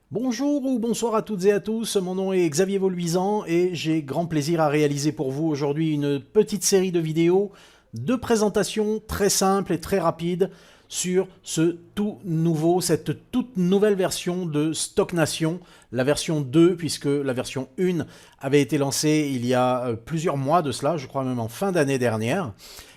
Bonjour ou bonsoir à toutes et à tous, mon nom est Xavier Voluisan et j'ai grand plaisir à réaliser pour vous aujourd'hui une petite série de vidéos de présentation très simple et très rapide sur cette toute nouvelle version de Stock Nation, la version 2, puisque la version 1 avait été lancée il y a plusieurs mois de cela, je crois même en fin d'année dernière.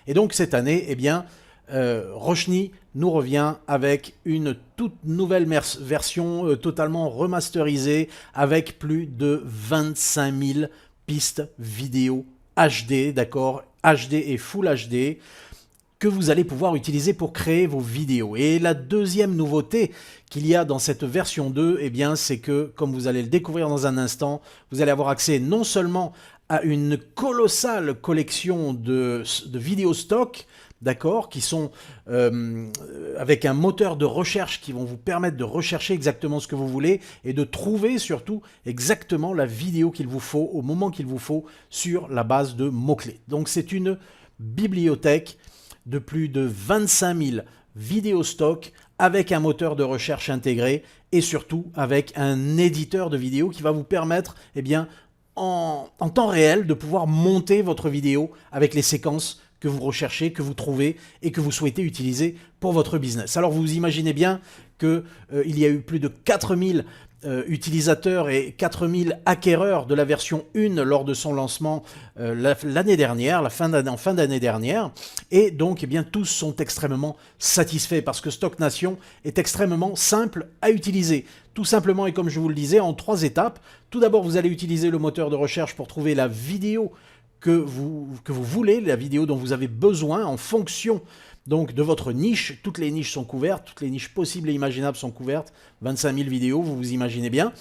Et donc cette année, eh bien, Roshni nous revient avec une toute nouvelle version totalement remasterisée avec plus de 25 000 pistes vidéo HD, d'accord, HD et Full HD, que vous allez pouvoir utiliser pour créer vos vidéos. Et la deuxième nouveauté qu'il y a dans cette version 2, eh bien, c'est que, comme vous allez le découvrir dans un instant, vous allez avoir accès non seulement à une colossale collection de vidéos stock, d'accord, qui sont avec un moteur de recherche qui vont vous permettre de rechercher exactement ce que vous voulez et de trouver surtout exactement la vidéo qu'il vous faut au moment qu'il vous faut sur la base de mots-clés. Donc c'est une bibliothèque de plus de 25 000 vidéos stock avec un moteur de recherche intégré et surtout avec un éditeur de vidéos qui va vous permettre, eh bien, en temps réel, de pouvoir monter votre vidéo avec les séquences que vous recherchez, que vous trouvez et que vous souhaitez utiliser pour votre business. Alors vous imaginez bien qu'il y a eu plus de 4000 utilisateurs et 4000 acquéreurs de la version 1 lors de son lancement l'année dernière, en fin d'année dernière. Et donc, eh bien, tous sont extrêmement satisfaits parce que Stock Nation est extrêmement simple à utiliser. Tout simplement, et comme je vous le disais, en 3 étapes. Tout d'abord, vous allez utiliser le moteur de recherche pour trouver la vidéo que vous voulez, la vidéo dont vous avez besoin en fonction donc de votre niche. Toutes les niches sont couvertes, toutes les niches possibles et imaginables sont couvertes. 25 000 vidéos, vous vous imaginez bien.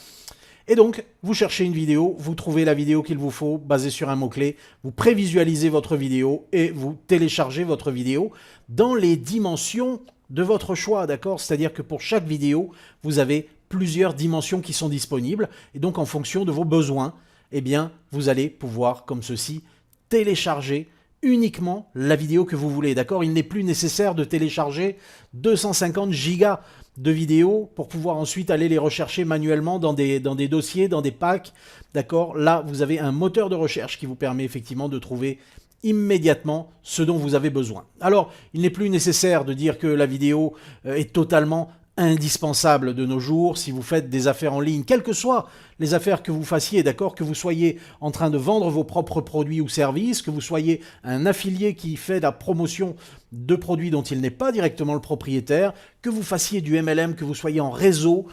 Et donc, vous cherchez une vidéo, vous trouvez la vidéo qu'il vous faut basée sur un mot-clé, vous prévisualisez votre vidéo et vous téléchargez votre vidéo dans les dimensions de votre choix, d'accord? C'est-à-dire que pour chaque vidéo, vous avez plusieurs dimensions qui sont disponibles et donc en fonction de vos besoins, eh bien, vous allez pouvoir, comme ceci, télécharger uniquement la vidéo que vous voulez, d'accord? Il n'est plus nécessaire de télécharger 250 gigas de vidéos pour pouvoir ensuite aller les rechercher manuellement dans des dossiers, dans des packs, d'accord? Là, vous avez un moteur de recherche qui vous permet effectivement de trouver immédiatement ce dont vous avez besoin. Alors, il n'est plus nécessaire de dire que la vidéo est totalement indispensable de nos jours si vous faites des affaires en ligne, quelles que soient les affaires que vous fassiez, d'accord, que vous soyez en train de vendre vos propres produits ou services, que vous soyez un affilié qui fait la promotion de produits dont il n'est pas directement le propriétaire, que vous fassiez du MLM, que vous soyez en réseau,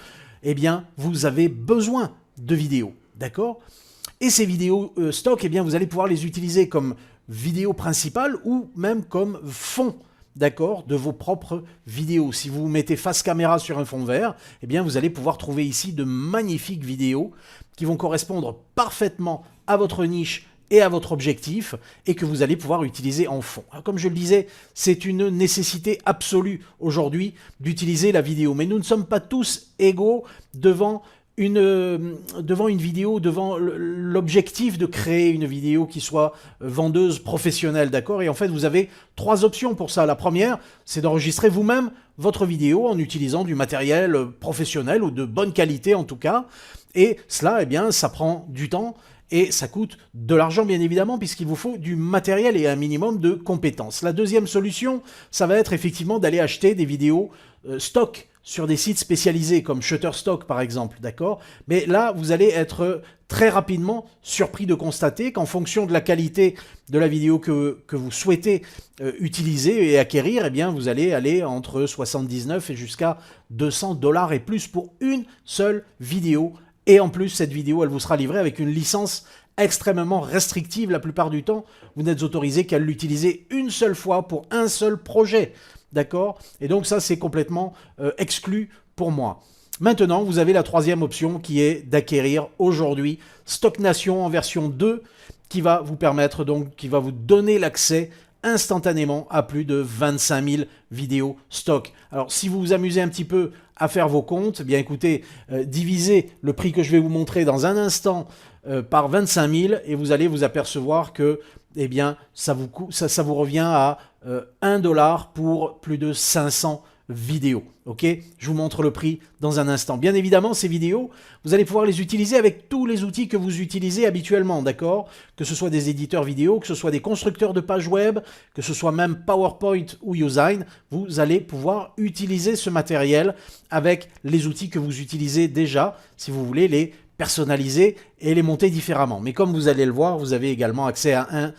eh bien, vous avez besoin de vidéos, d'accord? Et ces vidéos stock, eh bien, vous allez pouvoir les utiliser comme vidéo principale ou même comme fond, d'accord, de vos propres vidéos. Si vous mettez face caméra sur un fond vert, eh bien vous allez pouvoir trouver ici de magnifiques vidéos qui vont correspondre parfaitement à votre niche et à votre objectif et que vous allez pouvoir utiliser en fond. Alors, comme je le disais, c'est une nécessité absolue aujourd'hui d'utiliser la vidéo. Mais nous ne sommes pas tous égaux devant une vidéo, devant l'objectif de créer une vidéo qui soit vendeuse professionnelle, d'accord? Et en fait, vous avez 3 options pour ça. La première, c'est d'enregistrer vous-même votre vidéo en utilisant du matériel professionnel ou de bonne qualité en tout cas. Et cela, eh bien, ça prend du temps et ça coûte de l'argent, bien évidemment, puisqu'il vous faut du matériel et un minimum de compétences. La deuxième solution, ça va être effectivement d'aller acheter des vidéos stock sur des sites spécialisés comme Shutterstock par exemple, d'accord? Mais là, vous allez être très rapidement surpris de constater qu'en fonction de la qualité de la vidéo que vous souhaitez utiliser et acquérir, eh bien, vous allez aller entre 79 et jusqu'à 200 $ et plus pour une seule vidéo. Et en plus, cette vidéo, elle vous sera livrée avec une licence extrêmement restrictive. La plupart du temps, vous n'êtes autorisé qu'à l'utiliser une seule fois pour un seul projet. D'accord? Et donc ça, c'est complètement exclu pour moi. Maintenant, vous avez la troisième option qui est d'acquérir aujourd'hui Stock Nation en version 2 qui va vous permettre donc, qui va vous donner l'accès instantanément à plus de 25 000 vidéos stock. Alors si vous vous amusez un petit peu à faire vos comptes, eh bien écoutez, divisez le prix que je vais vous montrer dans un instant par 25 000 et vous allez vous apercevoir que eh bien, ça vous revient à 1 $ pour plus de 500 vidéo. Ok, je vous montre le prix dans un instant. Bien évidemment, ces vidéos, vous allez pouvoir les utiliser avec tous les outils que vous utilisez habituellement, d'accord? Que ce soit des éditeurs vidéo, que ce soit des constructeurs de pages web, que ce soit même PowerPoint ou Usein, vous allez pouvoir utiliser ce matériel avec les outils que vous utilisez déjà, si vous voulez les personnaliser et les monter différemment. Mais comme vous allez le voir, vous avez également accès à un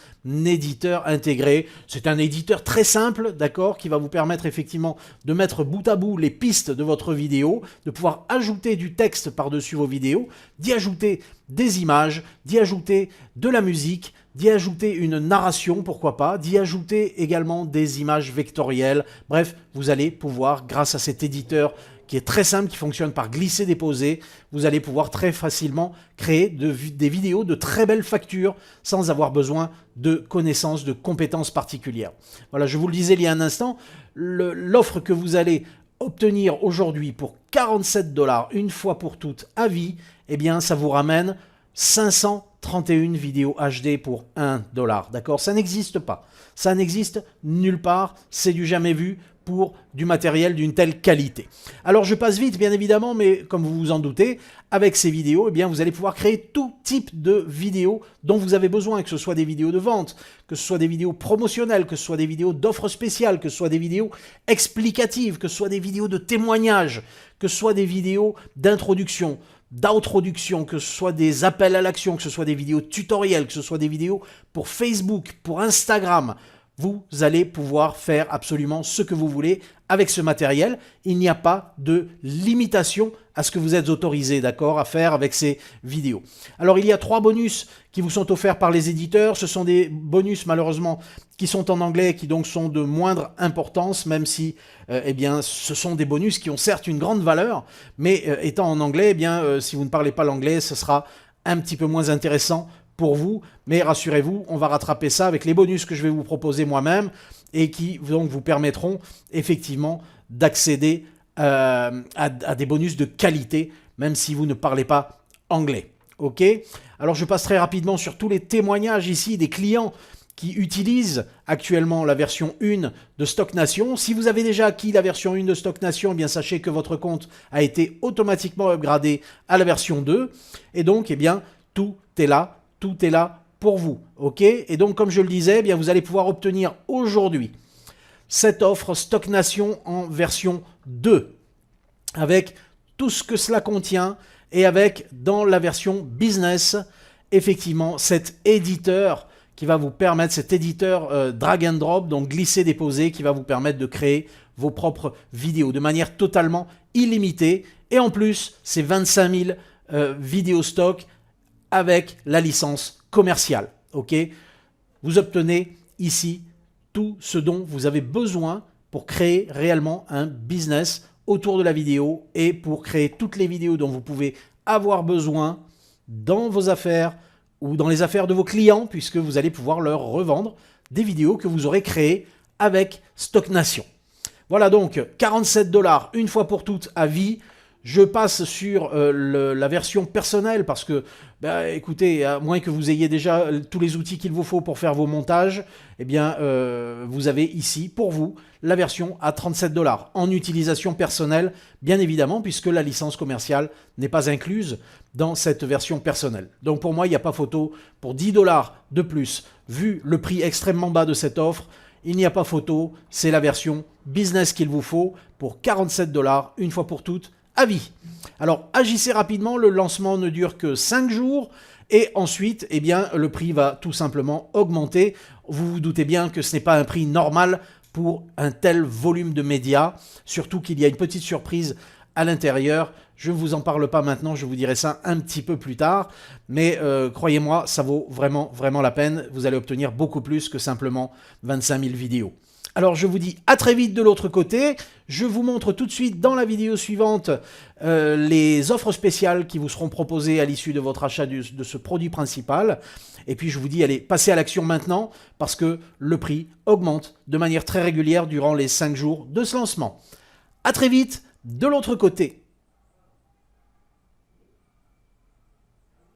éditeur intégré. C'est un éditeur très simple, d'accord, qui va vous permettre effectivement de mettre bout à bout les pistes de votre vidéo, de pouvoir ajouter du texte par-dessus vos vidéos, d'y ajouter des images, d'y ajouter de la musique, d'y ajouter une narration, pourquoi pas, d'y ajouter également des images vectorielles. Bref, vous allez pouvoir, grâce à cet éditeur qui est très simple, qui fonctionne par glisser-déposer, vous allez pouvoir très facilement créer des vidéos de très belles factures sans avoir besoin de connaissances, de compétences particulières. Voilà, je vous le disais il y a un instant, l'offre que vous allez obtenir aujourd'hui pour 47 $, une fois pour toutes, à vie, eh bien, ça vous ramène 531 vidéos HD pour 1 $. D'accord? Ça n'existe pas. Ça n'existe nulle part. C'est du jamais vu pour du matériel d'une telle qualité. Alors je passe vite bien évidemment, mais comme vous vous en doutez, avec ces vidéos, eh bien, vous allez pouvoir créer tout type de vidéos dont vous avez besoin, que ce soit des vidéos de vente, que ce soit des vidéos promotionnelles, que ce soit des vidéos d'offres spéciales, que ce soit des vidéos explicatives, que ce soit des vidéos de témoignages, que ce soit des vidéos d'introduction, d'outroduction, que ce soit des appels à l'action, que ce soit des vidéos tutoriels, que ce soit des vidéos pour Facebook, pour Instagram. Vous allez pouvoir faire absolument ce que vous voulez avec ce matériel. Il n'y a pas de limitation à ce que vous êtes autorisé, d'accord, à faire avec ces vidéos. Alors, il y a 3 bonus qui vous sont offerts par les éditeurs. Ce sont des bonus, malheureusement, qui sont en anglais, qui donc sont de moindre importance, même si, eh bien, ce sont des bonus qui ont certes une grande valeur, mais étant en anglais, eh bien, si vous ne parlez pas l'anglais, ce sera un petit peu moins intéressant pour vous, mais rassurez-vous, on va rattraper ça avec les bonus que je vais vous proposer moi-même et qui donc vous permettront effectivement d'accéder à des bonus de qualité, même si vous ne parlez pas anglais. Ok? Alors je passe très rapidement sur tous les témoignages ici des clients qui utilisent actuellement la version 1 de Stock Nation. Si vous avez déjà acquis la version 1 de Stock Nation, eh bien sachez que votre compte a été automatiquement upgradé à la version 2. Et donc, eh bien, tout est là pour vous, ok? Et donc, comme je le disais, eh bien, vous allez pouvoir obtenir aujourd'hui cette offre Stock Nation en version 2, avec tout ce que cela contient, et avec, dans la version business, effectivement, cet éditeur qui va vous permettre, cet éditeur drag and drop, donc glisser-déposer, qui va vous permettre de créer vos propres vidéos de manière totalement illimitée. Et en plus, c'est 25 000 vidéos stock avec la licence commerciale, ok? Vous obtenez ici tout ce dont vous avez besoin pour créer réellement un business autour de la vidéo et pour créer toutes les vidéos dont vous pouvez avoir besoin dans vos affaires ou dans les affaires de vos clients, puisque vous allez pouvoir leur revendre des vidéos que vous aurez créées avec Stock Nation. Voilà donc 47 $, une fois pour toutes, à vie. Je passe sur la version personnelle parce que, bah, écoutez, à moins que vous ayez déjà tous les outils qu'il vous faut pour faire vos montages, eh bien, vous avez ici, pour vous, la version à 37 $ en utilisation personnelle, bien évidemment, puisque la licence commerciale n'est pas incluse dans cette version personnelle. Donc pour moi, il n'y a pas photo. Pour 10 $ de plus, vu le prix extrêmement bas de cette offre, il n'y a pas photo. C'est la version business qu'il vous faut pour 47 $, une fois pour toutes, à vie. Alors, agissez rapidement, le lancement ne dure que 5 jours et ensuite, eh bien, le prix va tout simplement augmenter. Vous vous doutez bien que ce n'est pas un prix normal pour un tel volume de médias, surtout qu'il y a une petite surprise à l'intérieur. Je ne vous en parle pas maintenant, je vous dirai ça un petit peu plus tard, mais croyez-moi, ça vaut vraiment, vraiment la peine. Vous allez obtenir beaucoup plus que simplement 25 000 vidéos. Alors je vous dis à très vite de l'autre côté, je vous montre tout de suite dans la vidéo suivante les offres spéciales qui vous seront proposées à l'issue de votre achat de ce produit principal. Et puis je vous dis, allez, passez à l'action maintenant parce que le prix augmente de manière très régulière durant les 5 jours de ce lancement. À très vite de l'autre côté.